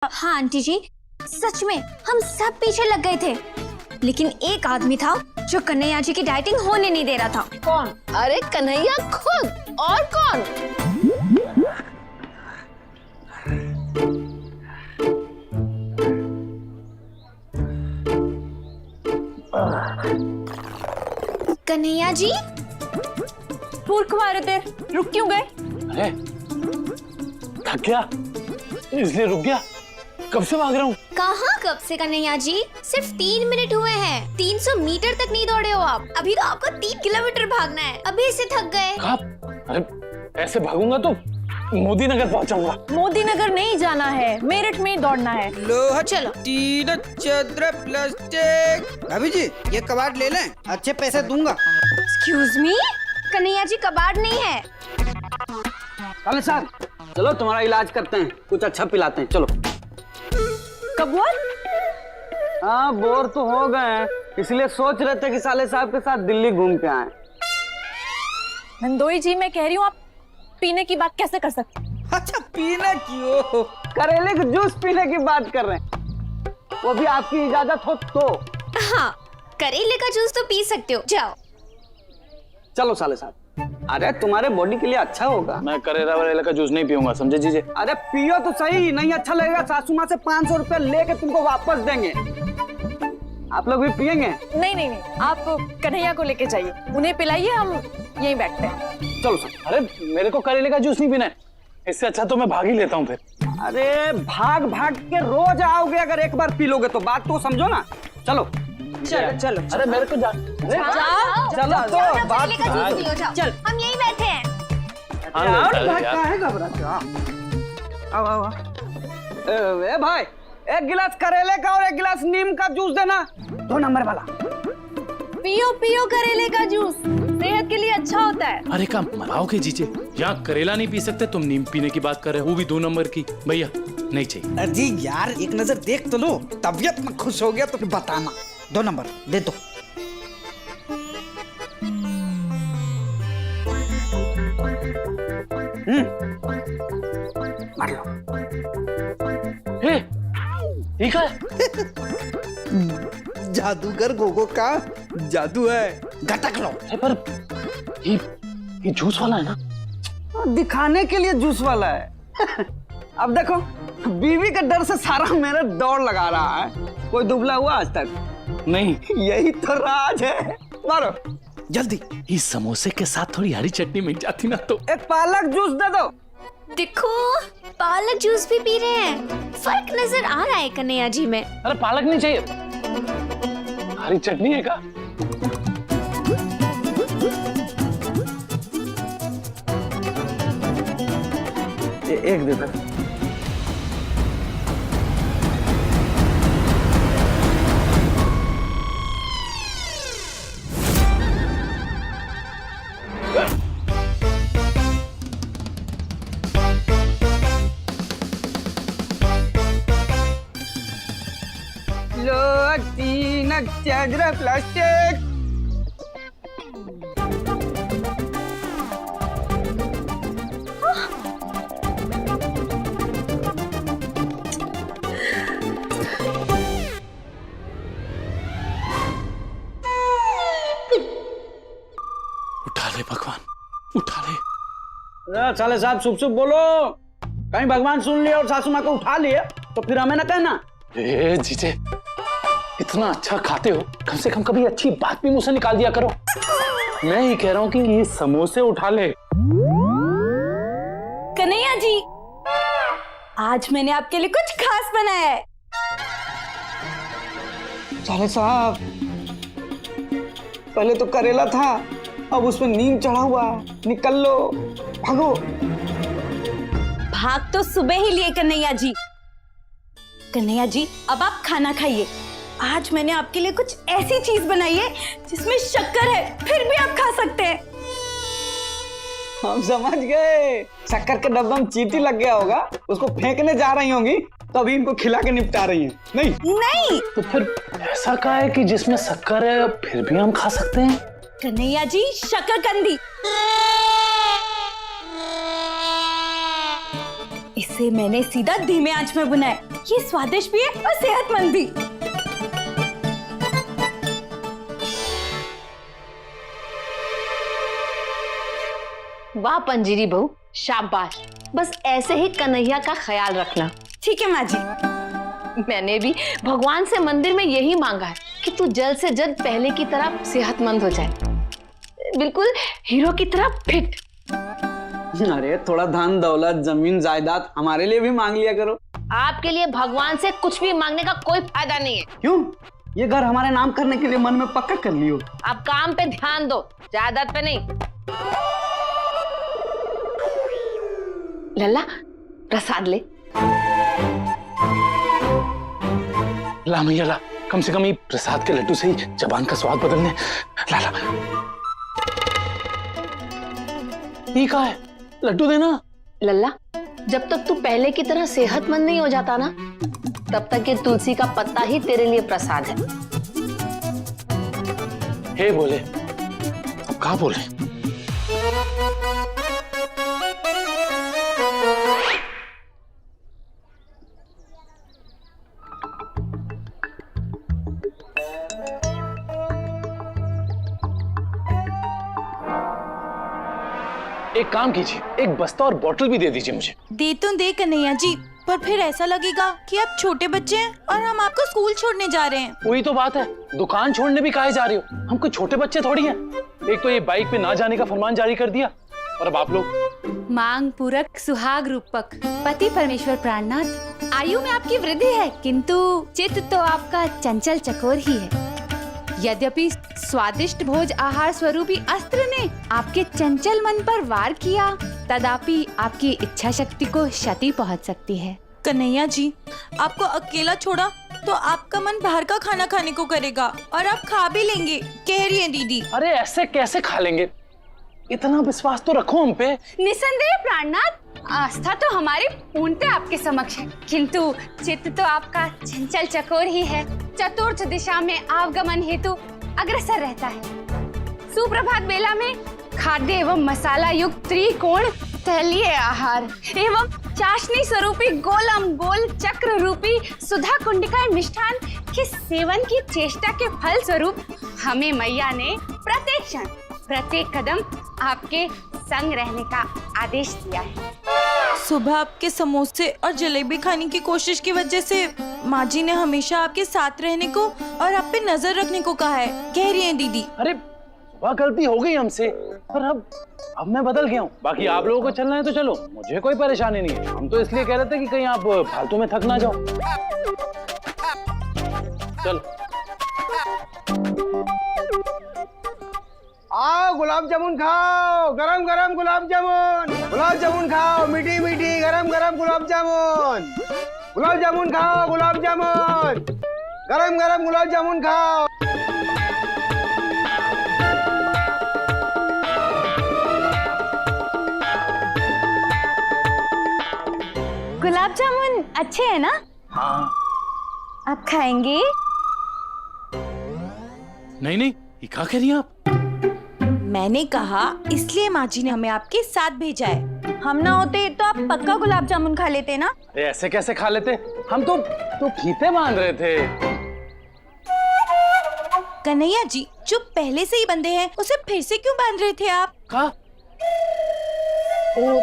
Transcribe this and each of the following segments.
हाँ आंटी जी, सच में हम सब पीछे लग गए थे, लेकिन एक आदमी था जो कन्हैया जी की डाइटिंग होने नहीं दे रहा था। कौन? अरे कन्हैया खुद। और कौन? कन्हैया जी, मूर्ख मारे थे, रुक क्यों गए? अरे थक गया इसलिए रुक गया। कब से भाग रहा हूँ। कहाँ कब से कन्हैया जी, सिर्फ 3 मिनट हुए हैं। 300 मीटर तक नहीं दौड़े हो आप। अभी तो आपको 3 किलोमीटर भागना है, अभी से थक गए। कहाँ? अरे ऐसे भागूंगा तो मोदी नगर पहुँचाऊंगा। मोदी नगर नहीं जाना है, मेरठ में ही दौड़ना है। लोहा चलो। टीना चदरा प्लास्टिक। भाभी जी ये कबाड़ ले लें, अच्छे पैसे दूंगा। एक्सक्यूज मी, कन्हैया जी कबाड़ नहीं है। काले साहब चलो तुम्हारा इलाज करते हैं, कुछ अच्छा पिलाते हैं, चलो। कबूल? हाँ बोर तो हो गए हैं, इसलिए सोच रहे थे कि साले साहब के साथ दिल्ली घूम के आए। नंदोई जी मैं कह रही हूँ, आप पीने की बात कैसे कर सकते? अच्छा पीना क्यों? करेले का जूस पीने की बात कर रहे हैं, वो भी आपकी इजाजत हो तो। हाँ, करेले का जूस तो पी सकते हो, जाओ। चलो साले साहब, अरे तुम्हारे बॉडी के लिए अच्छा होगा। मैं करेला वरेला का जूस नहीं पीऊंगा, समझे जीजे। अरे पियो तो सही, नहीं अच्छा लगेगा सासू माँ से 500 रुपया लेके तुमको वापस देंगे। आप लोग भी पियेंगे? नहीं नहीं नहीं, आप कन्हैया को लेके जाइए, उन्हें पिलाइए, हम यहीं बैठते हैं। चलो सर। अरे मेरे को करेले का जूस नहीं पीना है, इससे अच्छा तो मैं भाग ही लेता हूँ फिर। अरे भाग भाग के रोज आओगे, अगर एक बार पी लोगे तो बात तो समझो ना। चलो चलो चलो। अरे मेरे को जा। चलो तो बात करेले का जूस पियो, जाओ। चल। हम यहीं बैठे हैं। ए भाई, एक गिलास करेले का और एक गिलास नीम का जूस देना, 2 नंबर वाला। पियो पियो करेले का जूस, सेहत के लिए अच्छा होता है। अरे काम मराओगे जीजे, यहाँ करेला नहीं पी सकते, तुम नीम पीने की बात कर रहे हो, वो भी 2 नंबर की। भैया नहीं चाहिए। अरे यार एक नजर देख तो लो, तबीयत में खुश हो गया तो फिर बताना। 2 नंबर दे दो। मार लो। हे, ठीक है। जादूगर गोगो का जादू है, घटक लो। पर ये जूस वाला है ना? दिखाने के लिए जूस वाला है। अब देखो, बीवी के डर से सारा मेरा दौड़ लगा रहा है। कोई दुबला हुआ आज तक? नहीं। यही तो राज है। मारो जल्दी। इस समोसे के साथ थोड़ी हरी चटनी मिल जाती ना तो। एक पालक जूस दे दो। देखो, पालक जूस भी पी रहे हैं, फर्क नजर आ रहा है कन्हैया जी में। अरे पालक नहीं चाहिए, हरी चटनी है का? एक दे दो। लो तीन चदरा प्लास्टिक। उठा ले भगवान, उठा ले। साले साहब शुभ शुभ बोलो, कहीं भगवान सुन लिए और सासू माँ को उठा लिए तो फिर हमें ना कहना। ए जीजे, इतना अच्छा खाते हो, कम से कम कभी अच्छी बात भी मुंह से निकाल दिया करो। मैं ही कह रहा हूँ कि ये समोसे उठा ले। कन्हैया जी, आज मैंने आपके लिए कुछ खास बनाया है। साले साहब पहले तो करेला था, अब उसमें नीम चढ़ा हुआ है। निकल लो, भागो। भाग तो सुबह ही लिए कन्हैया जी। कन्हैया जी अब आप खाना खाइए, आज मैंने आपके लिए कुछ ऐसी चीज बनाई है जिसमें शक्कर है, फिर भी आप खा सकते हैं। हम समझ गए, शक्कर के डब्बे में चींटी लग गया होगा, उसको फेंकने जा रही होंगी, तो अभी इनको खिला के निपटा रही हैं। नहीं नहीं, तो फिर ऐसा क्या है कि जिसमें शक्कर है फिर भी हम खा सकते हैं? कन्हैया जी शकरकंदी। इसे मैंने सीधा धीमे आंच में बुना है। ये स्वादिष्ट भी है और सेहतमंद भी। वाह पंजीरी बहू, शाबाश। बस ऐसे ही कन्हैया का ख्याल रखना। ठीक है माँ जी। मैंने भी भगवान से मंदिर में यही मांगा है कि तू जल्द से जल्द पहले की तरह सेहतमंद हो जाए, बिल्कुल हीरो की तरह फिट। अरे थोड़ा धन दौलत जमीन जायदाद हमारे लिए भी मांग लिया करो। आपके लिए भगवान से कुछ भी मांगने का कोई फायदा नहीं है। क्यों? ये घर हमारे नाम करने के लिए मन में पक्का कर लियो। आप काम पे ध्यान दो, जायदाद पे नहीं। लल्ला प्रसाद ले। ला मैया ला, कम से कम ये प्रसाद के लड्डू से ही जबान का स्वाद बदलने। ला ला, ये कहा है? लड्डू देना। लल्ला, जब तक तू पहले की तरह सेहतमंद नहीं हो जाता ना, तब तक ये तुलसी का पत्ता ही तेरे लिए प्रसाद है। हे बोले, अब कहाँ बोले? एक काम कीजिए, एक बस्ता और बोतल भी दे दीजिए मुझे। दे तो दे कन्हैया जी, पर फिर ऐसा लगेगा कि आप छोटे बच्चे हैं और हम आपको स्कूल छोड़ने जा रहे हैं। वही तो बात है, दुकान छोड़ने भी काहे जा रहे हो? हम कोई छोटे बच्चे थोड़ी हैं। एक तो ये बाइक पे ना जाने का फरमान जारी कर दिया, और अब आप लोग। मांग पूरक सुहाग रूपक पति परमेश्वर प्राणनाथ। आयु में आपकी वृद्धि है, किंतु चित्त तो आपका चंचल चकोर ही है। यद्यपि स्वादिष्ट भोज आहार स्वरूपी अस्त्र ने आपके चंचल मन पर वार किया, तदापि आपकी इच्छा शक्ति को क्षति पहुंच सकती है। कन्हैया जी, आपको अकेला छोड़ा तो आपका मन बाहर का खाना खाने को करेगा, और आप खा भी लेंगे, कह रही है दीदी। अरे ऐसे कैसे खा लेंगे? इतना विश्वास तो रखो हम पे। निसंदेह प्राणनाथ, आस्था तो हमारी पूर्णतः आपके समक्ष है, किंतु चित्त तो आपका चंचल चकोर ही है। चतुर्थ दिशा में आवागमन हेतु अग्रसर रहता है। सुप्रभात बेला में खाद्य एवं मसाला युक्त त्रिकोण तैलीय आहार एवं चाशनी स्वरूपी गोलम गोल चक्र रूपी सुधा कुंडिका मिष्ठान के सेवन की चेष्टा के फल स्वरूप हमें मैया ने प्रत्येक क्षण प्रत्येक कदम आपके संग रहने का आदेश दिया है। सुबह आपके समोसे और जलेबी खाने की कोशिश की वजह से माँ जी ने हमेशा आपके साथ रहने को और आप पे नजर रखने को कहा है, कह रही हैं दीदी। अरे वह गलती हो गई हमसे, पर अब मैं बदल गया हूँ। बाकी आप लोगों को चलना है तो चलो, मुझे कोई परेशानी नहीं है। हम तो इसलिए कह रहे थे कि कहीं आप फालतू में थक ना जाओ। चलो आओ गुलाब जामुन खाओ, गरम गरम गुलाब जामुन खाओ, मीठी मीठी गरम गरम गुलाब जामुन खाओ, गुलाब जामुन गरम गरम गुलाब जामुन खाओ। गुलाब जामुन अच्छे हैं ना? हाँ। आप खाएंगे? नहीं नहीं, ये क्या कह रही हैं आप? मैंने कहा इसलिए माँ जी ने हमें आपके साथ भेजा है। हम ना होते तो आप पक्का गुलाब जामुन खा लेते ना। अरे ऐसे कैसे खा लेते? हम तो फीते बांध रहे थे। कन्हैया जी, जो पहले से ही बंधे हैं उसे फिर से क्यों बांध रहे थे आप? कहा? वो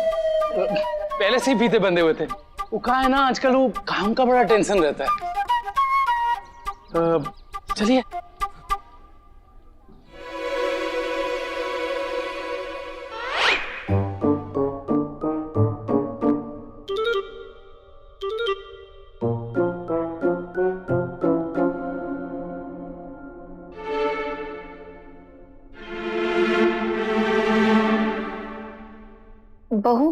पहले से ही फीते बंधे हुए थे। वो कहा है ना, आजकल वो काम का बड़ा टेंशन रहता है। चलिए। बहू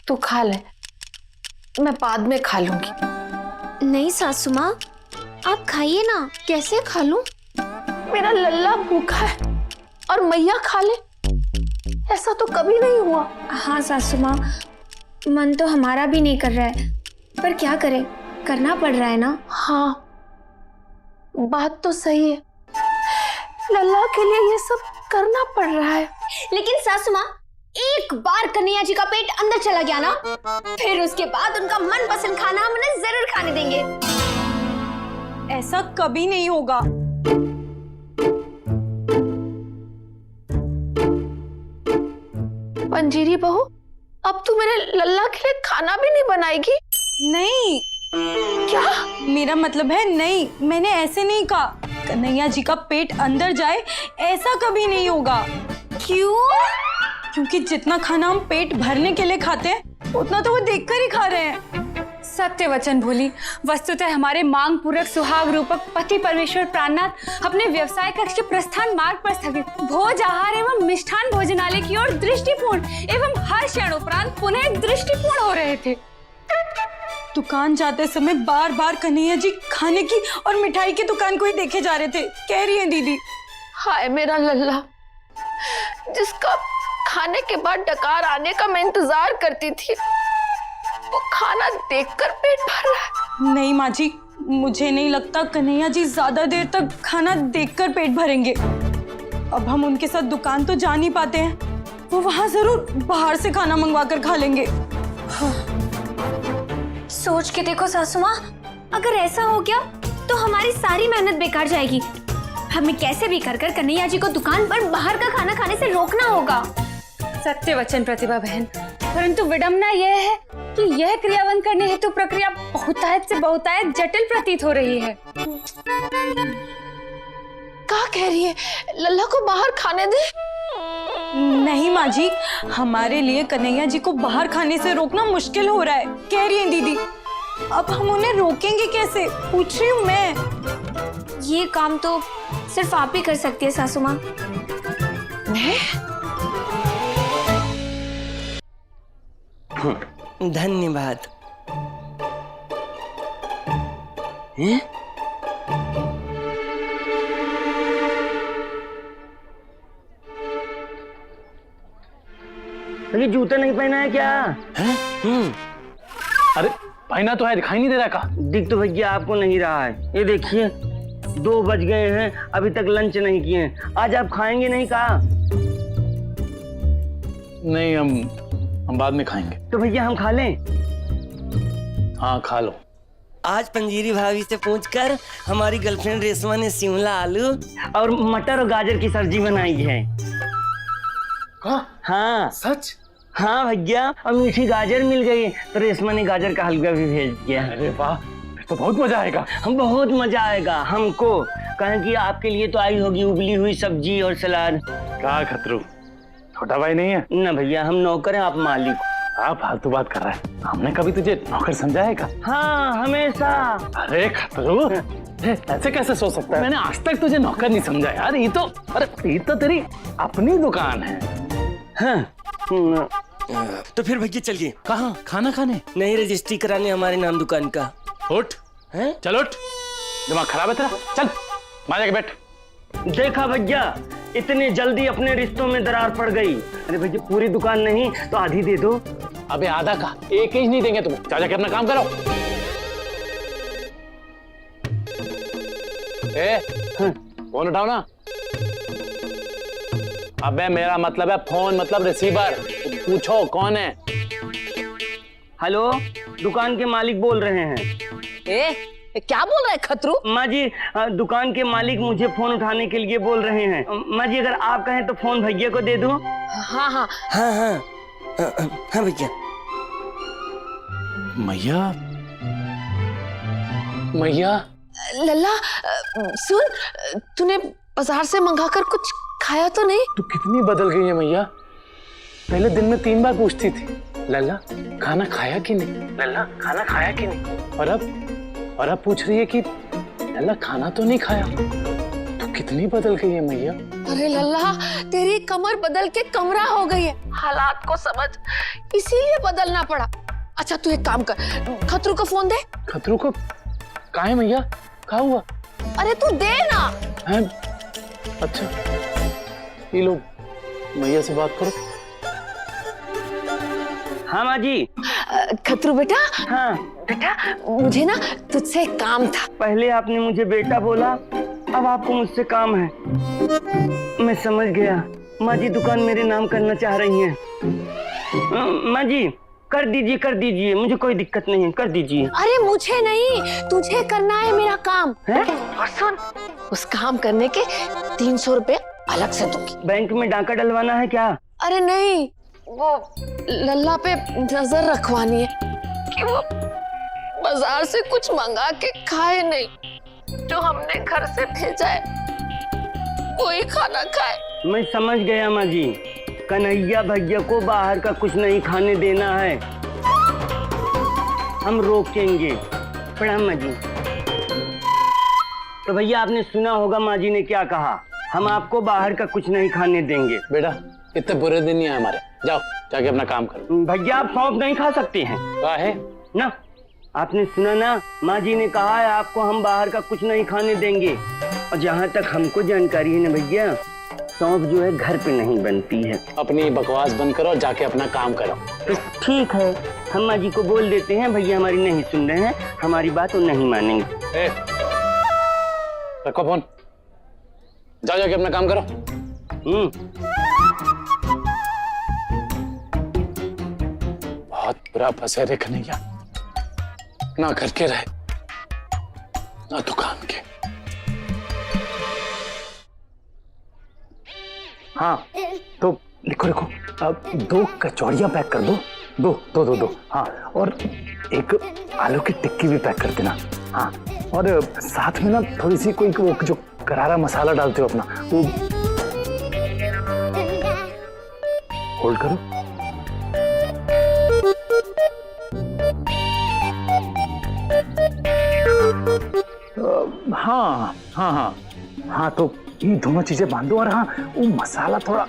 तू खा ले, मैं बाद में खा लूंगी। नहीं सासू माँ, आप खाइए ना। कैसे खा लूं? मेरा लल्ला भूखा है और मैया खा ले, ऐसा तो कभी नहीं हुआ। हाँ सासू माँ, मन तो हमारा भी नहीं कर रहा है, पर क्या करें, करना पड़ रहा है ना। हाँ बात तो सही है, लल्ला के लिए ये सब करना पड़ रहा है। लेकिन सासू माँ, एक बार कन्हैया जी का पेट अंदर चला गया ना, फिर उसके बाद उनका मनपसंद खाना हम उन्हें जरूर खाने देंगे। ऐसा कभी नहीं होगा। पंजीरी बहू, अब तू मेरे लल्ला के लिए खाना भी नहीं बनाएगी? नहीं, क्या? मेरा मतलब है नहीं, मैंने ऐसे नहीं कहा। कन्हैया जी का पेट अंदर जाए ऐसा कभी नहीं होगा। क्यों? क्योंकि जितना खाना हम पेट भरने के लिए खाते हैं उतना तो वो देखकर ही खा रहे हैं। सत्य वचन भोली, वस्तुतः हमारे मांग पूरक सुहाग रूपक पति परमेश्वर प्राणनाथ अपने व्यवसाय कक्ष के प्रस्थान मार्ग पर स्थगित भोज आहार एवं मिष्ठान भोजनालय की ओर दृष्टिपूर्ण एवं हर क्षण उपरांत पुनः दृष्टिपूर्ण हो रहे थे। दुकान जाते समय बार बार कन्हैया जी खाने की और मिठाई की दुकान को ही देखे जा रहे थे, कह रही है दीदी। हाय मेरा लल्ला, जिसका खाने के बाद डकार आने का मैं इंतजार करती थी, वो खाना देखकर पेट भर रहा है। नहीं माँ जी, मुझे नहीं लगता कन्हैया जी ज्यादा देर तक खाना देखकर पेट भरेंगे। अब हम उनके साथ दुकान तो जा नहीं पाते हैं, वो वहां जरूर बाहर से खाना मंगवा कर खा लेंगे। सोच के देखो सासू माँ, अगर ऐसा हो गया तो हमारी सारी मेहनत बेकार जाएगी। हमें कैसे भी कर कन्हैया जी को दुकान पर बाहर का खाना खाने से रोकना होगा। सत्य वचन प्रतिभा बहन, परंतु विडंबना यह है कि यह क्रियावन करने हेतु प्रक्रिया बहुतायत से बहुतायत जटिल प्रतीत हो रही है। क्या कह रही है? लल्ला को बाहर खाने दे? नहीं माँ जी, हमारे लिए कन्हैया जी को बाहर खाने से रोकना मुश्किल हो रहा है, कह रही है दीदी। अब हम उन्हें रोकेंगे कैसे, पूछ रही हूँ मैं। ये काम तो सिर्फ आप ही कर सकती है सासू माँ। धन्यवाद। ये जूता नहीं पहना है क्या? अरे पहना तो है, दिखाई नहीं दे रहा का? दिख तो भैया आपको नहीं रहा है। ये देखिए 2 बज गए हैं, अभी तक लंच नहीं किए हैं। आज आप खाएंगे नहीं कहा? नहीं, हम बाद में खाएंगे। तो भैया हम खा लें? हाँ खा लो। आज पंजीरी भाभी से पूछकर हमारी गर्लफ्रेंड रेशमा ने शिमला आलू और मटर और गाजर की सब्जी बनाई है। हाँ सच? हाँ भैया, और मीठी गाजर मिल गई तो रेशमा ने गाजर का हलवा भी भेज दिया। अरे वाह, फिर तो बहुत मजा आएगा। हम बहुत मजा आएगा हमको, कहें कि आपके लिए तो आई होगी उबली हुई सब्जी और सलाद। क्या खतरू, छोटा भाई नहीं है? ना भैया, हम नौकर हैं, आप मालिक। आप फालतू बात कर रहा है, हमने कभी तुझे नौकर समझा है क्या? हाँ हमेशा। अरे खतरू, ऐसे कैसे सोच सकता है? मैंने आज तक तुझे नौकर नहीं समझा यार। ये तो तेरी अपनी दुकान है। हाँ। तो फिर भैया चलिए। कहाँ? खाना खाने? नहीं, रजिस्ट्री कराने हमारे नाम दुकान का। उठ, हैं? चल उठ। दिमाग खराब है तेरा? चल वहां जाके बैठ। देखा भैया, इतने जल्दी अपने रिश्तों में दरार पड़ गई। अरे भैया पूरी दुकान नहीं तो आधी दे दो। अबे आधा का, एक इंच नहीं देंगे तुम्हें। जा जाके अपना काम करो। फोन उठाओ ना। अबे मेरा मतलब है फोन, मतलब रिसीवर। पूछो कौन है। हेलो, दुकान के मालिक बोल रहे हैं। क्या बोल रहा है खतरू? माँ जी, दुकान के मालिक मुझे फोन उठाने के लिए बोल रहे हैं। माँ जी, अगर आप कहें तो फोन भैया को दे दूं? हाँ हाँ हाँ हाँ हाँ भैया। मैया, मैया। लल्ला सुन, तूने बाजार से मंगाकर कुछ खाया तो नहीं? तू कितनी बदल गई है मैया। पहले दिन में 3 बार पूछती थी, लल्ला खाना खाया कि नहीं, लल्ला खाना खाया कि नहीं। और अब पूछ रही है कि लल्ला खाना तो नहीं खाया। तू कितनी बदल गई है मैया। अरे लल्ला, तेरी कमर बदल के कमरा हो गई है। हालात को समझ, इसीलिए बदलना पड़ा। अच्छा तू एक काम कर, खतरू को फोन दे। खतरू को? कहाँ है मैया? कहाँ हुआ? अरे तू दे ना। है? अच्छा ये लो, मैया से बात करो। हाँ माँ जी। खतरू बेटा। हाँ बेटा, मुझे ना तुझसे एक काम था। पहले आपने मुझे बेटा बोला, अब आपको मुझसे काम है। मैं समझ गया। माँ जी दुकान मेरे नाम करना चाह रही हैं। माँ जी कर दीजिए, मुझे कोई दिक्कत नहीं है, कर दीजिए। अरे मुझे नहीं, तुझे करना है मेरा काम है? और सुन, उस काम करने के 300 रुपए अलग से दूंगी। बैंक में डाका डलवाना है क्या? अरे नहीं, वो लल्ला पे नजर रखवानी है कि वो बाजार से कुछ मंगा के खाए नहीं, जो हमने घर से भेजा है वही खाना खाए। मैं समझ गया माँ जी, कन्हैया भैया को बाहर का कुछ नहीं खाने देना है, हम रोकेंगे। प्रणाम माँ जी। तो भैया आपने सुना होगा माँ जी ने क्या कहा, हम आपको बाहर का कुछ नहीं खाने देंगे। बेटा इतने बुरे दिन नहीं है हमारे, जाओ जाके अपना काम करो। भैया आप सौंफ नहीं खा सकते हैं। क्या है ना, आपने सुना ना, माँ जी ने कहा है आपको हम बाहर का कुछ नहीं खाने देंगे। और जहाँ तक हमको जानकारी है ना भैया, सौंफ जो है घर पे नहीं बनती है। अपनी बकवास बंद करो और जाके अपना काम करो। तो ठीक है, हम माँ जी को बोल देते हैं, भैया हमारी नहीं सुन रहे हैं, हमारी बात वो नहीं मानेंगे। रखो फोन, जाओ जाके अपना काम करो। बहुत बुरा फंसे रे कन्हैया, ना घर के रहे ना दुकान के। हाँ तो लिखो लिखो, अब 2 कचौड़ियाँ पैक कर दो, दो। हाँ, और एक आलू की टिक्की भी पैक कर देना। हाँ, और साथ में ना थोड़ी सी कोई वो जो करारा मसाला डालते हो अपना, वो होल्ड करो। हाँ, तो ये दोनों चीजें बांधो, और हाँ वो मसाला थोड़ा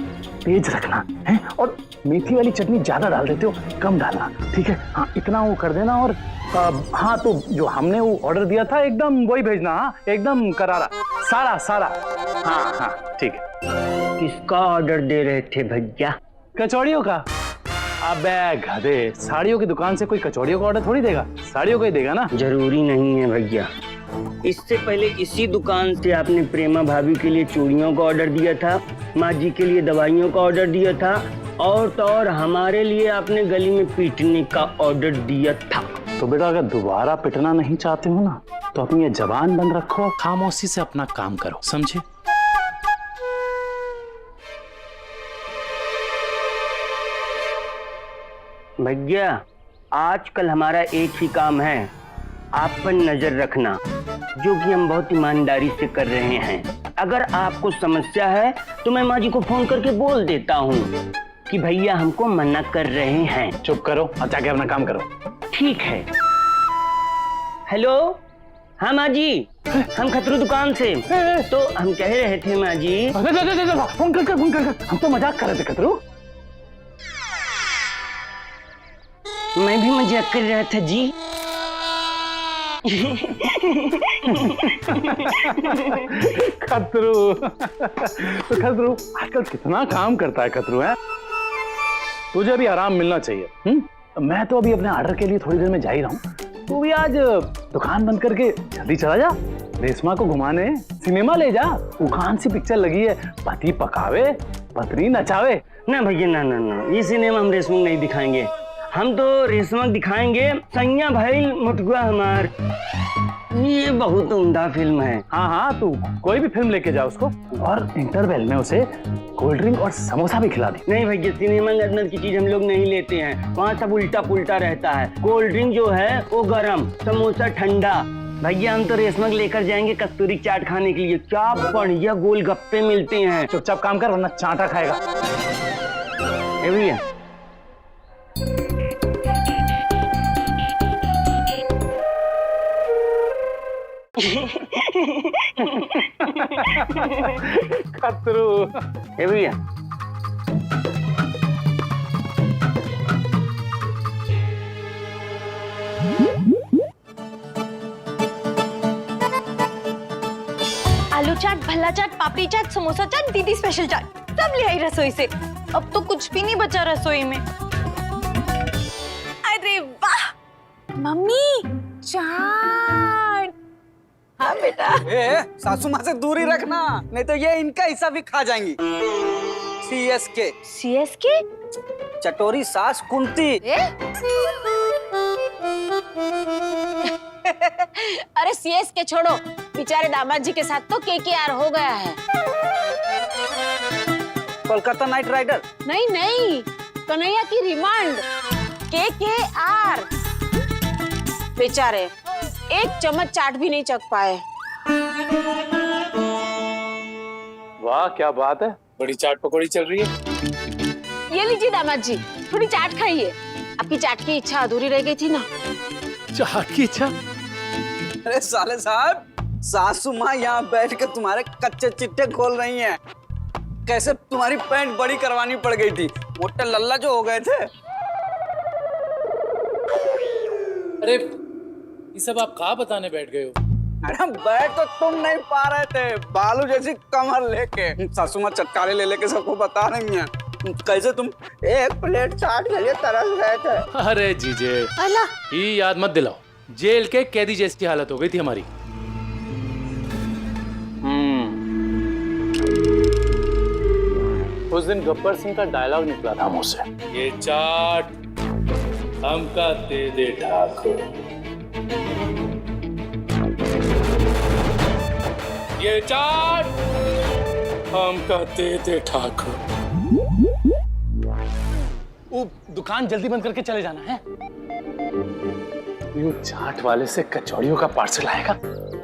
तेज रखना है, और मेथी वाली चटनी ज्यादा डाल देते हो, कम डालना, ठीक है? हाँ इतना वो कर देना। और हाँ, तो जो हमने वो ऑर्डर दिया था एकदम वही भेजना। हाँ एकदम करारा, सारा। हाँ ठीक है। किसका ऑर्डर दे रहे थे भैया? कचौड़ियों का। अबे गधे, साड़ियों की दुकान से कोई कचौड़ियों का ऑर्डर थोड़ी देगा, साड़ियों का ही देगा ना। जरूरी नहीं है भैया, इससे पहले इसी दुकान से आपने प्रेमा भाभी के लिए चूड़ियों का ऑर्डर दिया था, माँ जी के लिए दवाइयों का ऑर्डर दिया था, और तो और हमारे लिए आपने गली में पीटने का ऑर्डर दिया था। तो बेटा अगर दोबारा पिटना नहीं चाहते हो ना, तो अपनी ये जबान बंद रखो, खामोशी से अपना काम करो, समझे? भैया आजकल हमारा एक ही काम है, आप पर नजर रखना, जो कि हम बहुत ईमानदारी से कर रहे हैं। अगर आपको समस्या है तो मैं माँ जी को फोन करके बोल देता हूँ कि भैया हमको मना कर रहे हैं। चुप करो और जाके अपना काम करो। ठीक है। हेलो, हाँ माँ जी, हम खतरू दुकान से। तो हम कह रहे थे माँ जी, फोन कर, हम तो मजाक कर रहे थे खतरू। मैं भी मजाक कर रहा था जी। खतरू तो खतरू आजकल कितना काम करता है खतरू, है? तुझे भी आराम मिलना चाहिए। मैं तो अभी अपने ऑर्डर के लिए थोड़ी देर में जा ही रहा हूँ, तू भी आज दुकान बंद करके जल्दी चला जा, रेशमा को घुमाने सिनेमा ले जा। उखान सी पिक्चर लगी है, पति पकावे पत्नी नचावे। ना भैया ना, ये सिनेमा हम रेशमा नहीं दिखाएंगे, हम तो रेशमा दिखाएंगे सैया भाई मुटुआ हमार। ये बहुत उम्दा फिल्म है। हाँ, तू कोई भी फिल्म लेके जा उसको, और इंटरवल में उसे कोल्ड ड्रिंक और समोसा भी खिला दी। नहीं भैया, सिनेमा के अंदर की चीज हम लोग नहीं लेते हैं, वहाँ सब उल्टा पुल्टा रहता है। कोल्ड ड्रिंक जो है वो गरम, समोसा ठंडा। भैया हम तो रेशमा लेकर जाएंगे कस्तूरी चाट खाने के लिए, क्या बढ़िया गोलगप्पे मिलते हैं। चुपचाप काम कर वरना चांटा खाएगा। भैया खतरू भैया आलू चाट, भल्ला चाट, पापड़ी चाट, समोसा चाट, दीदी स्पेशल चाट, सब ले आई रसोई से। अब तो कुछ भी नहीं बचा रसोई में। अरे वाह मम्मी, चाट। हाँ बेटा। सासू माँ से दूरी रखना, नहीं तो ये इनका हिस्सा भी खा जाएंगी। CSK। CSK? चटोरी सास कुंती। अरे CSK छोड़ो, बेचारे दामाद जी के साथ तो KKR हो गया है। Kolkata knight rider. नहीं नहीं, कन्हैया की रिमांड KKR। बेचारे एक चम्मच चाट भी नहीं चख पाए। वाह क्या बात है, बड़ी चाट पकौड़ी चल रही है। ये लीजिए दामाद जी, थोड़ी चाट खाइए। आपकी चाट की इच्छा अधूरी रह गई थी ना। चाट की इच्छा? अरे साले साहब, सासू माँ यहाँ बैठ के तुम्हारे कच्चे चिट्टे खोल रही हैं। कैसे तुम्हारी पैंट बड़ी करवानी पड़ गई थी, मोटे लल्ला जो हो गए थे। अरे ये सब आप कहाँ बताने बैठ गए हो? अरे बैठ तो तुम नहीं पा रहे थे, बालू जैसी कमर लेके। सासू माँ चटकारे ले लेके सबको बता रही हैं कैसे तुम एक प्लेट चाट के लिए तरस गए थे। अरे जीजे, ये याद मत दिलाओ, जेल के कैदी जैसी हालत हो गई थी हमारी। उस दिन गब्बर सिंह का डायलॉग निकला था मुझसे, ये चाट हमका दे दे ठाकुर, ये चाट हमका दे दे ठाकुर। वो दुकान जल्दी बंद करके चले जाना है। यूं चाट वाले से कचौड़ियों का पार्सल आएगा,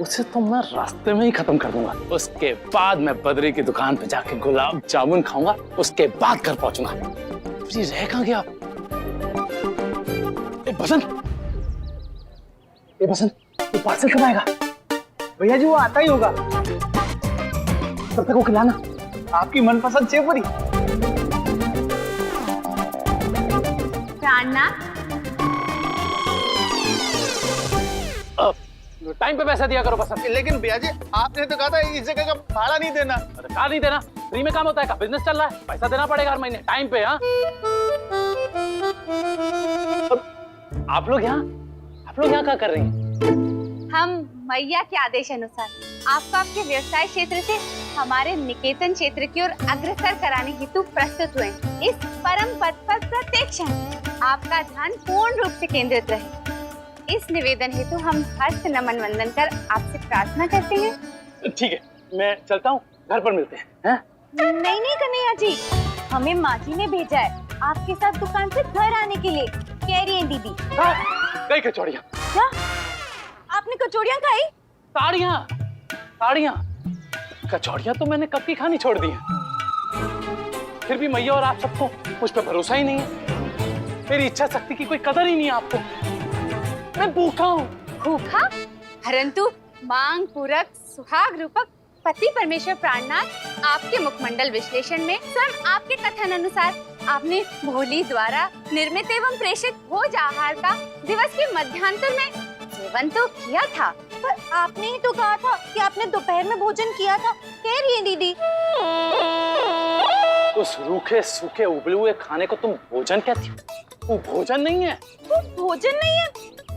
उसे तो मैं रास्ते में ही खत्म कर दूंगा। उसके बाद मैं बद्री की दुकान पे जाके गुलाब जामुन खाऊंगा, उसके बाद घर पहुंचूंगा। जी रह कहाँ गया? बसंत, बसंत, वो पार्सल कब आएगा? भैया जी वो आता ही होगा, तब तक वो खिलाना आपकी मनपसंद सेवरी। प्राणनाथ, टाइम पे पैसा दिया करो बस। लेकिन भैया जी आपने तो कहा था इस जगह का भाड़ा नहीं देना। कहा नहीं देना? फ्री में काम होता है का? बिजनेस चल रहा है, पैसा देना पड़ेगा हर महीने टाइम पे। हाँ आप लोग यहाँ क्या कर रही हैं? हम मैया के आदेश अनुसार आपको आपके व्यवसाय क्षेत्र से हमारे निकेतन क्षेत्र की ओर अग्रसर कराने हेतु प्रस्तुत हुए। इस परम पद पर प्रत्येक क्षण आपका ध्यान पूर्ण रूप से केंद्रित रहे, इस निवेदन हेतु हम हस्त नमन वंदन कर आपसे प्रार्थना करते हैं। ठीक है, मैं चलता हूँ, घर पर मिलते हैं। नहीं नहीं कन्हैया जी, हमें माँ जी ने भेजा है आपके साथ दुकान से घर आने के लिए, कह रही है दीदी। कई कचौड़ियाँ? क्या आपने कचौड़ियाँ खाई? साड़ियाँ कचौड़ियाँ तो मैंने कब की खानी छोड़ दी है। फिर भी मैया और आप सबको मुझ पर भरोसा ही नहीं है। मेरी इच्छा शक्ति की कोई कदर ही नहीं है आपको। मैं भूखा हूँ। भूखा? परंतु मांग पूरक सुहाग रूपक पति परमेश्वर प्राणनाथ आपके मुखमंडल विश्लेषण में स्वयं आपके कथन अनुसार आपने भोली द्वारा निर्मित एवं प्रेषित भोज आहार का दिवस के मध्यांतर में सेवन तो किया था। पर आपने ही तो कहा था कि आपने दोपहर में भोजन किया था, कह रही है दीदी। उस रूखे सूखे उबले हुए खाने को तुम भोजन कहती हो? वो भोजन नहीं है। वो भोजन नहीं है?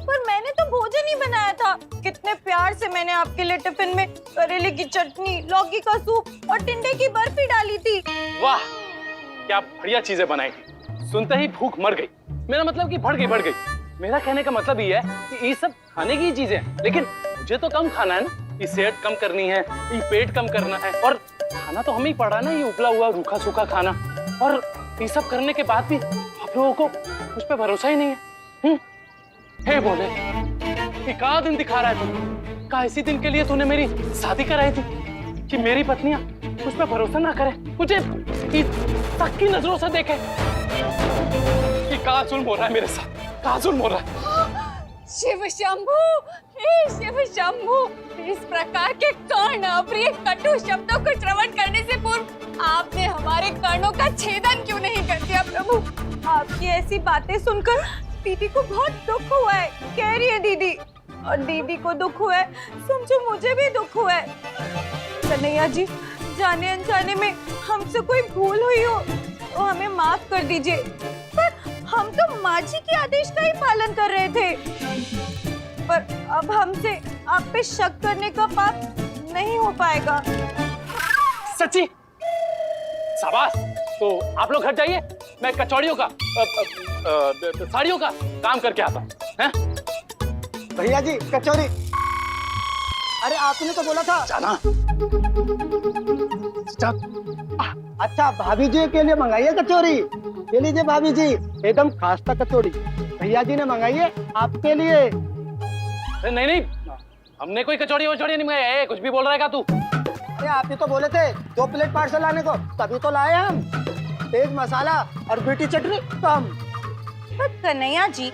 पर मैंने तो भोजन ही बनाया था। कितने प्यार से मैंने आपके लिए टिफिन में करेले की चटनी, लौकी का सूप और टिंडे की बर्फी डाली थी। वाह क्या बढ़िया चीजें बनाई थी। सुनते ही भूख मर गई। मेरा मतलब कि बढ़ गई। मेरा कहने का मतलब ये है कि ये सब खाने की चीजें, लेकिन मुझे तो कम खाना है ना। ये सेहत कम करनी है, ये पेट कम करना है, और खाना तो हमें ही पड़ा ना, ये उबला हुआ रूखा सूखा खाना। और ये सब करने के बाद भी आप लोगों को मुझ पे भरोसा ही नहीं है। हे बोले, ये कहाँ दिन दिखा रहा है तू? कहाँ इसी दिन के लिए तूने मेरी शादी कराई थी कि मेरी पत्नियां मुझ पे भरोसा ना करे, मुझे तक की नजरों से देखे? ये कहाँ जुल्म हो रहा है मेरे साथ? कहाँ जुल्म हो रहा है? शिव शंभु, हे शिव शंभु, इस प्रकार के कर्ण अप्रिय कटु शब्दों को श्रवण करने से पूर्व आपने हमारे कर्णों का छेदन क्यों नहीं कर दिया प्रभु? आपकी ऐसी बातें सुनकर दीदी को बहुत दुख हुआ है, कह रही है दीदी। और दीदी को दुख हुआ है, समझो मुझे भी दुख हुआ है। कन्हैया जी, जाने अनजाने में हमसे कोई भूल हुई हो तो हमें माफ कर दीजिए। पर हम तो माँ जी के आदेश का ही पालन कर रहे थे। पर अब हमसे आप पे शक करने का पाप नहीं हो पाएगा। सच्ची? शाबाश, तो आप लोग हट जाइए, मैं कचौड़ियों का साड़ियों का काम करके आता हूँ। हैं? भैया जी कचौरी। अरे आपने तो बोला था। जाना। अच्छा भाभी जी के लिए मंगाइए कचौरी। ये लीजिए भाभी जी, एकदम खास्ता कचौरी भैया जी ने मंगाई है आपके लिए। नहीं नहीं, हमने कोई कचौड़ी वचौड़ी नहीं मंगाई। कुछ भी बोल रहा है क्या तू? अरे आप ही तो बोले थे 2 प्लेट पार्सल लाने को, तभी तो लाए हम। तेज मसाला और बीटी चटनी कम। पर कन्हैया जी,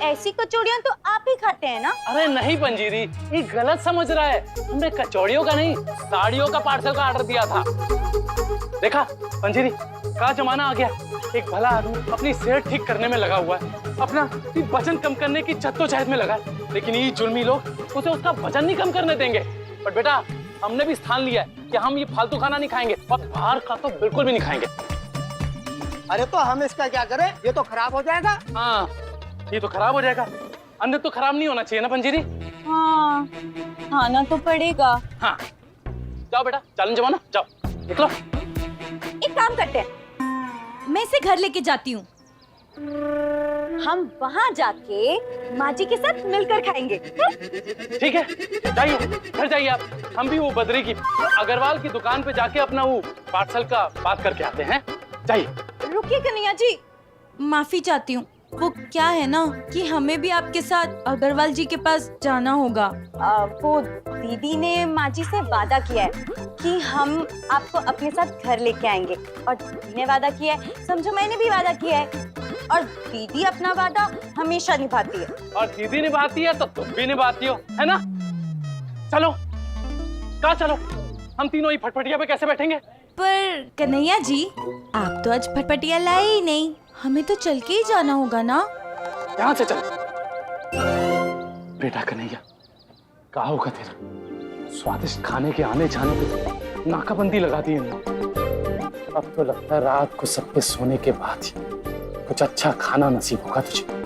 ऐसी कचौड़ियाँ तो आप ही खाते हैं ना? अरे नहीं पंजीरी, ये गलत समझ रहा है। हमने कचौड़ियों का नहीं, साड़ियों का पार्सल का ऑर्डर दिया था। देखा पंजीरी, क्या जमाना आ गया। एक भला आदमी अपनी सेहत ठीक करने में लगा हुआ है, अपना वजन कम करने की जद्दोजहद में लगा है, लेकिन ये जुल्मी लोग उसे उसका वजन नहीं कम करने देंगे। पर बेटा, हमने भी स्थान लिया है कि हम ये फालतू खाना नहीं खाएंगे और बाहर का तो बिल्कुल भी नहीं खाएंगे। अरे तो हम इसका क्या करें, ये तो खराब हो जाएगा। हाँ, ये तो खराब हो जाएगा। अन्न तो खराब नहीं होना चाहिए ना पंजीरी? हाँ, खाना तो पड़ेगा। हाँ, जाओ बेटा, चालन जमाना, जाओ निकलो। एक काम करते हैं, मैं इसे घर लेके जाती हूँ। हम वहाँ जाके माँ जी के साथ मिलकर खाएंगे। ठीक है, जाइए, घर जाइए आप। हम भी वो बद्री की अग्रवाल की दुकान पे जाके अपना वो पार्सल का बात करके आते हैं। जाइए। रुकिए कन्हैया जी, माफी चाहती हूँ। वो क्या है ना कि हमें भी आपके साथ अग्रवाल जी के पास जाना होगा। वो दीदी ने माँ जी से वादा किया है कि हम आपको अपने साथ घर लेके आएंगे, और दीदी ने वादा किया है, समझो मैंने भी वादा किया है, और दीदी अपना वादा हमेशा निभाती है। और दीदी निभाती है तो तुम भी निभाती हो, है ना? चलो, कहाँ चलो? हम तीनों ही फटफटिया पे कैसे बैठेंगे? पर कन्हैया जी, आप तो आज फटफटिया लाए ही नहीं, हमें तो चल के ही जाना होगा ना। यहाँ से चल। बेटा कन्हैया, कहा होगा तेरा? स्वादिष्ट खाने के आने जाने पे नाकाबंदी लगा दी है। अब तो लगता है रात को सब पे सोने के बाद ही कुछ अच्छा खाना नसीब होगा तुझे।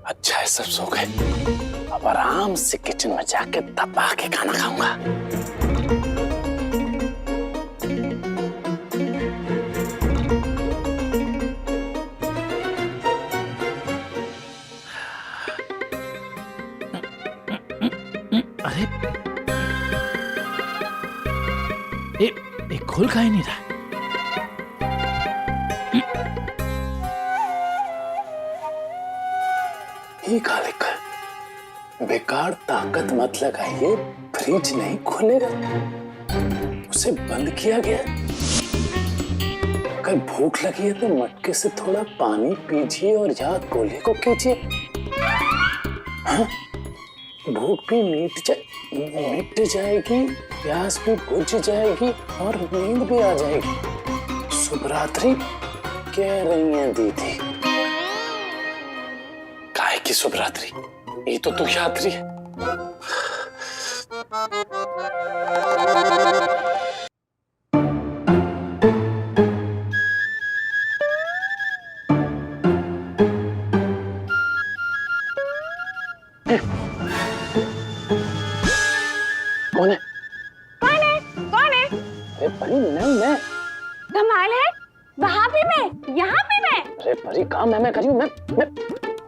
अच्छा है सब सो गए, अब आराम से किचन में जाके दबा के खाना खाऊंगा। अरे ये खोल का ही नहीं रहा। ये क्या लिखा है? बेकार ताकत मत लगाइए, फ्रिज नहीं खोलेगा, उसे बंद किया गया। अगर भूख लगी है तो मटके से थोड़ा पानी पीजिए और याद गोले को कीजिए। हाँ? भूख भी मिट जाएगी, प्यास भी बुझ जाएगी और नींद भी आ जाएगी। शुभ रात्रि कह रही हैं दीदी। काय की शुभ रात्रि? ये तो तू यात्री है। कौन है? कौन है? कौन है? अरे परी, मैं धमाल है, वहाँ भी मैं, यहाँ भी मैं। अरे परी, काम मैं करी हूँ।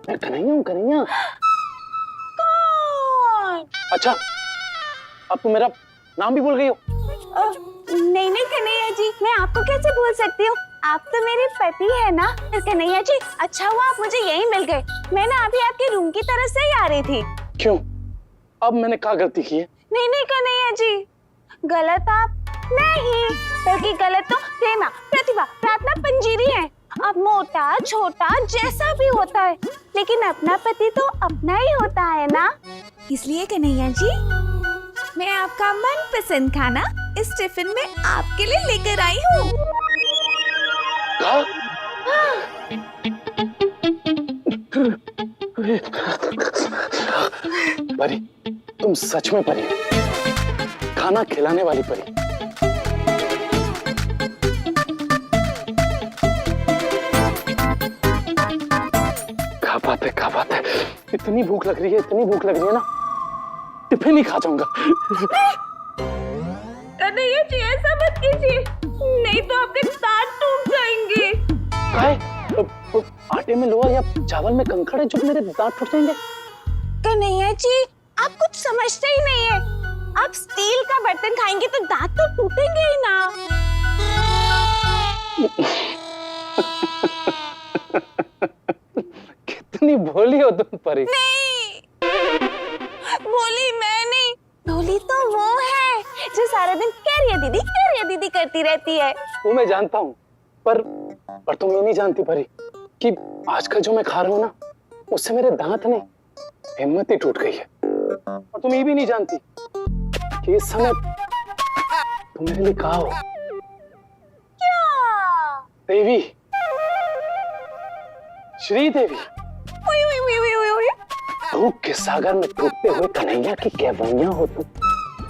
मैं कन्हैया हूँ, कन्हैया। कौन? अच्छा, अब तुम मेरा नाम भी भूल गई हो? नहीं नहीं कन्हैया जी, मैं आपको कैसे भूल सकती हूँ? आप तो मेरे पति है ना कन्हैया जी। अच्छा हुआ आप मुझे यहीं मिल गए, मैं ना अभी आपके रूम की तरफ से ही आ रही थी। क्यों? अब मैंने क्या गलती की है? नहीं नहीं कन्हैया जी, गलत आप नहीं, बल्कि गलत तो प्रेमा, प्रतिभा, प्रार्थना, पंजीरी है। अब मोटा छोटा जैसा भी होता है, लेकिन अपना पति तो अपना ही होता है ना। इसलिए कन्हैया जी, मैं आपका मनपसंद खाना इस टिफिन में आपके लिए लेकर आई हूँ। परी, तुम सच में परी, खाना खिलाने वाली परी। क्या बात है। इतनी भूख लग रही है, इतनी भूख लग रही है ना, टिफिन ही खा जाऊंगा। कन्हैया जी ऐसा मत कीजिए, नहीं तो आपके दांत टूट जाएंगे। आटे में लोहा या चावल में कंकड़ है जो मेरे दांत टूट जाएंगे? कन्हैया जी आप कुछ समझते ही नहीं है, आप स्टील का बर्तन खाएंगे तो दांत तो टूटेंगे ही ना। कितनी भोली हो तुम परी। नहीं, भोली मैं नहीं, भोली तो वो है जो सारा दिन कैरिया दीदी करती रहती है। वो मैं जानता हूँ, पर तुम ये नहीं जानती परी कि आजकल जो मैं खा रहा हूँ ना, उससे मेरे दांत नहीं, हिम्मत ही टूट गई है। और तुम ये भी नहीं जानती कि इस समय तुम मेरे लिए कहा हो। क्या? देवी, श्री देवी। भूख के सागर में डूबते हुए कन्हैया की कैवनिया हो तुम।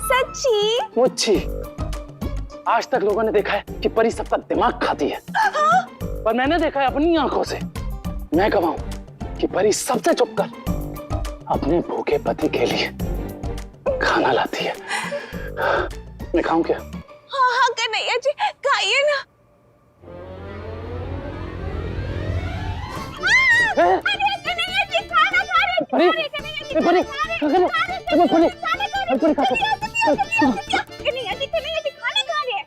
सच्ची? मुच्छी। आज तक लोगों ने देखा है कि परी सबका दिमाग खाती है, पर मैंने देखा है अपनी आंखों से। मैं गवाऊं कि परी सबसे छुपकर अपने भूखे पति के लिए खाना लाती है। मैं खाऊं क्या? हाँ हाँ कन्हैया जी खाइए ना। कन्हैया जी खाना खा रहे हैं। परी, परी, परी, कन्हैया जी खाना खा रहे हैं।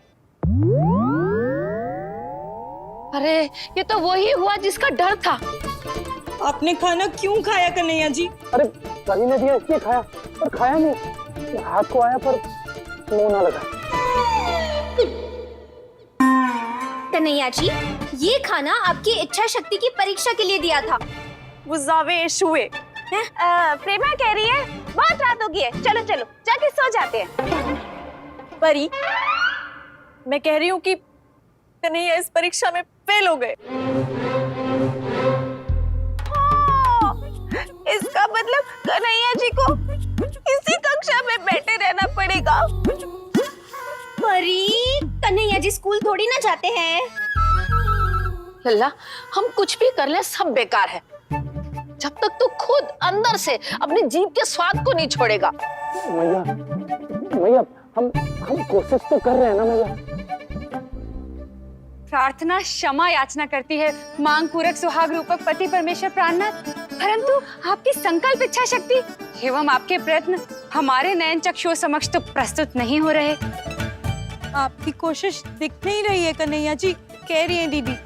अरे ये तो वही हुआ जिसका डर था। आपने खाना क्यों खाया कन्हैया जी? अरे परी ने दिया इसलिए खाया, पर खाया नहीं। हाथ को आया पर मुंह ना लगा। कन्हैया जी ये खाना आपकी इच्छा शक्ति की परीक्षा के लिए दिया था। वो जावेश हुए। प्रेमा कह रही है बहुत रात हो गई है, चलो चलो जाके सो जाते हैं। परी, मैं कह रही हूँ कि कन्हैया इस परीक्षा में फेल हो गए। इसका मतलब कन्हैया जी को इसी कक्षा में बैठे रहना पड़ेगा। परी, कन्हैया जी स्कूल थोड़ी ना जाते हैं। लल्ला, हम कुछ भी कर ले सब बेकार है जब तक तू खुद अंदर से अपनी जीभ के स्वाद को नहीं छोड़ेगा। मैया, मैया, हम कोशिश तो कर रहे हैं ना मैया। प्रार्थना क्षमा याचना करती है, मांग पूरक सुहाग रूपक पति परमेश्वर प्राणनाथ, परंतु आपकी संकल्प इच्छा शक्ति एवं आपके प्रयत्न हमारे नयन चक्षुओं समक्ष तो प्रस्तुत नहीं हो रहे। आपकी कोशिश दिख नहीं रही है कन्हैया जी, कह रही हैं दीदी।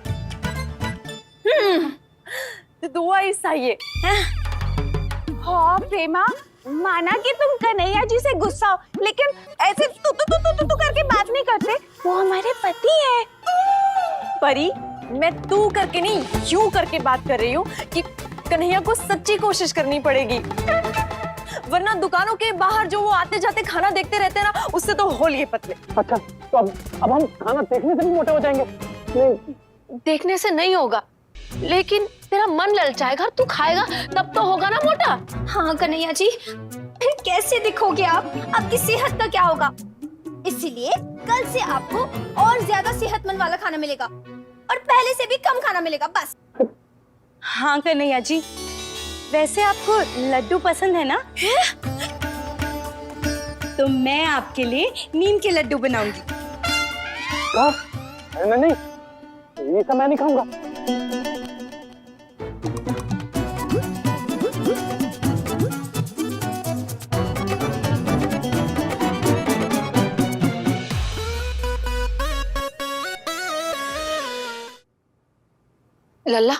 तो दुआ ही सही है। हाँ प्रेमा, माना कि तुम कन्हैया जी से गुस्सा हो, लेकिन ऐसे तू करके बात नहीं करते, वो हमारे पति है। परी, मैं तू करके नहीं यूं करके बात कर रही हूँ कि कन्हैया को सच्ची कोशिश करनी पड़ेगी, वरना दुकानों के बाहर जो वो आते जाते खाना देखते रहते हैं ना, उससे तो हो लिए पतले। अच्छा, तो अब हम खाना देखने से भी मोटे हो जाएंगे? नहीं, देखने से नहीं होगा, लेकिन तेरा मन ललचाएगा, तू खाएगा तब तो होगा ना मोटा। हाँ कन्हैया जी, फिर कैसे दिखोगे आप? आपकी सेहत का क्या होगा? इसीलिए कल से आपको और ज्यादा सेहतमंद वाला खाना मिलेगा और पहले से भी कम खाना मिलेगा, बस। हाँ कन्हैया जी, वैसे आपको लड्डू पसंद है ना? तो मैं आपके लिए नीम के लड्डू बनाऊंगी। नहीं, ये सब मैं नहीं खाऊंगा। लल्ला,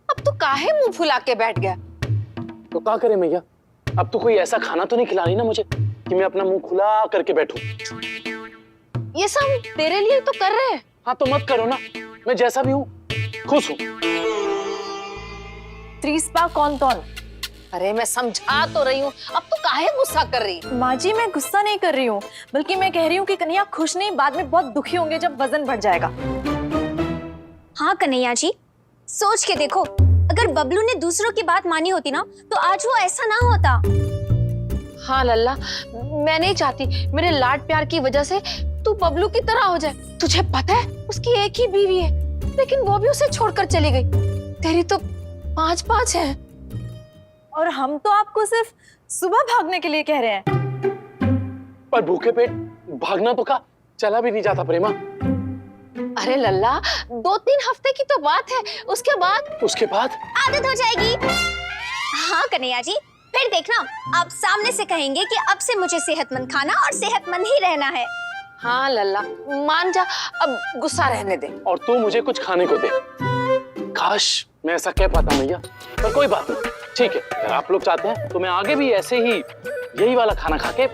अब तू काहे मुंह फुला के बैठ गया? तो क्या करे मैया, अब तो कोई ऐसा खाना तो नहीं खिला रही ना मुझे कि मैं अपना मुंह खुला करके बैठूं। ये सब तेरे लिए तो कर रहे हैं। हाँ तो मत करो ना, मैं जैसा भी हूँ खुश हूँ। त्रिस्पा कौन तौन? अरे मैं समझा तो रही हूँ, अब तू काहे गुस्सा कर रही? माँ जी, मैं गुस्सा नहीं कर रही हूँ, बल्कि मैं कह रही हूँ कि कन्हैया खुश नहीं, बाद में बहुत दुखी होंगे जब वजन बढ़ जाएगा। हाँ कन्हैया जी, सोच के देखो, अगर बबलू ने दूसरों की बात मानी होती ना, तो आज वो ऐसा ना होता। हाँ लल्ला, मैं नहीं चाहती मेरे लाड प्यार की वजह से तू बबलू की तरह हो जाए। तुझे पता है उसकी एक ही बीवी है, लेकिन वो भी उसे छोड़कर चली गई। तेरी तो 5 है। और हम तो आपको सिर्फ सुबह भागने के लिए कह रहे हैं। पर भूखे पेट भागना तो का चला भी नहीं जाता प्रेमा। अरे लल्ला, 2-3 हफ्ते की तो बात है, उसके बाद आदत हो जाएगी। हाँ कन्हैया जी, फिर देखना आप सामने से कहेंगे कि अब से मुझे सेहतमंद खाना और सेहतमंद ही रहना है। हाँ लल्ला, मान जा, अब गुस्सा रहने दे। और तू मुझे कुछ खाने को दे। काश मैं ऐसा कह पाता मैया, पर कोई बात नहीं, ठीक है। अगर आप लोग चाहते हैं तो मैं आगे भी ऐसे ही यही वाला खाना खा के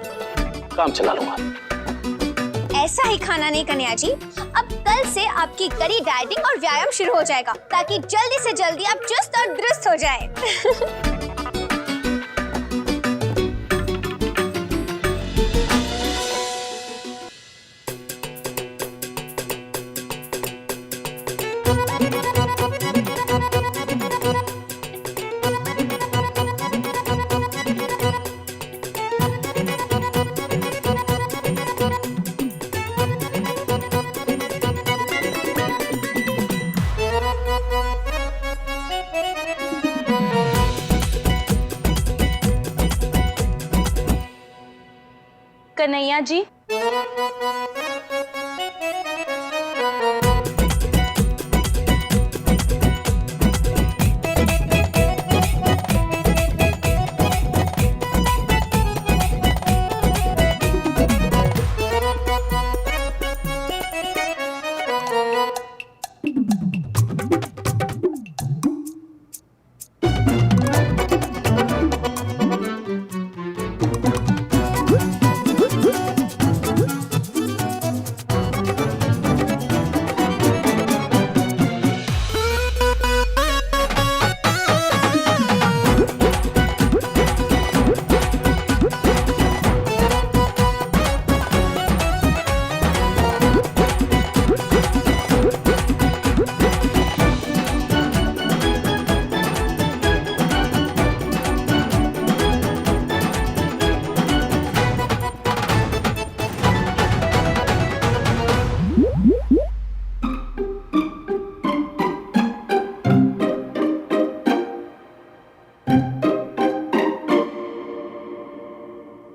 काम चला लूंगा। ऐसा ही खाना नहीं कन्हैया जी, अब कल से आपकी कड़ी डाइटिंग और व्यायाम शुरू हो जाएगा ताकि जल्दी से जल्दी आप चुस्त और दुरुस्त हो जाए। कन्हैया जी,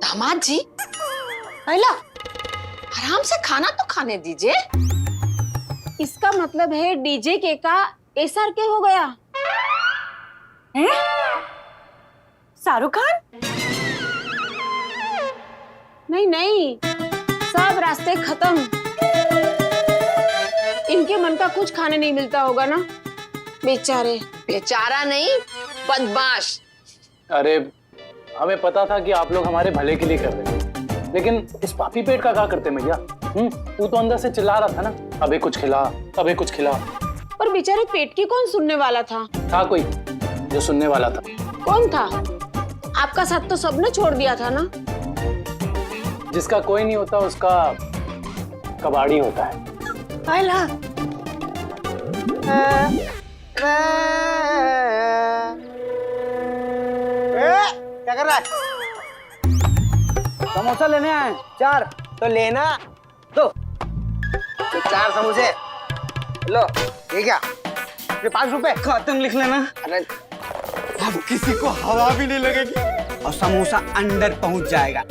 दामाद जी, पहला आराम से खाना तो खाने दीजिए। इसका मतलब है डीजे के का SRK हो गया। हैं? शाहरुख खान? नहीं नहीं, सब रास्ते खत्म। इनके मन का कुछ खाने नहीं मिलता होगा ना, बेचारे। बेचारा नहीं, बदमाश। अरे हमें पता था कि आप लोग हमारे भले के लिए कर रहे हैं, लेकिन इस पापी पेट का क्या करते मैया? वो तो अंदर से चिल्ला रहा था ना, अबे कुछ खिला, अबे कुछ खिला। पर बेचारे पेट की कौन सुनने वाला था? था कोई जो सुनने वाला था। कौन था? आपका साथ तो सबने छोड़ दिया था ना। जिसका कोई नहीं होता उसका कबाड़ी होता है। आयला, क्या कर रहा है? समोसा लेने आए 4 तो लेना 2 तो 4 समोसे लो। ये क्या? ये 5 रुपए खत्म लिख लेना। अरे अब किसी को हवा भी नहीं लगेगी और समोसा अंदर पहुंच जाएगा।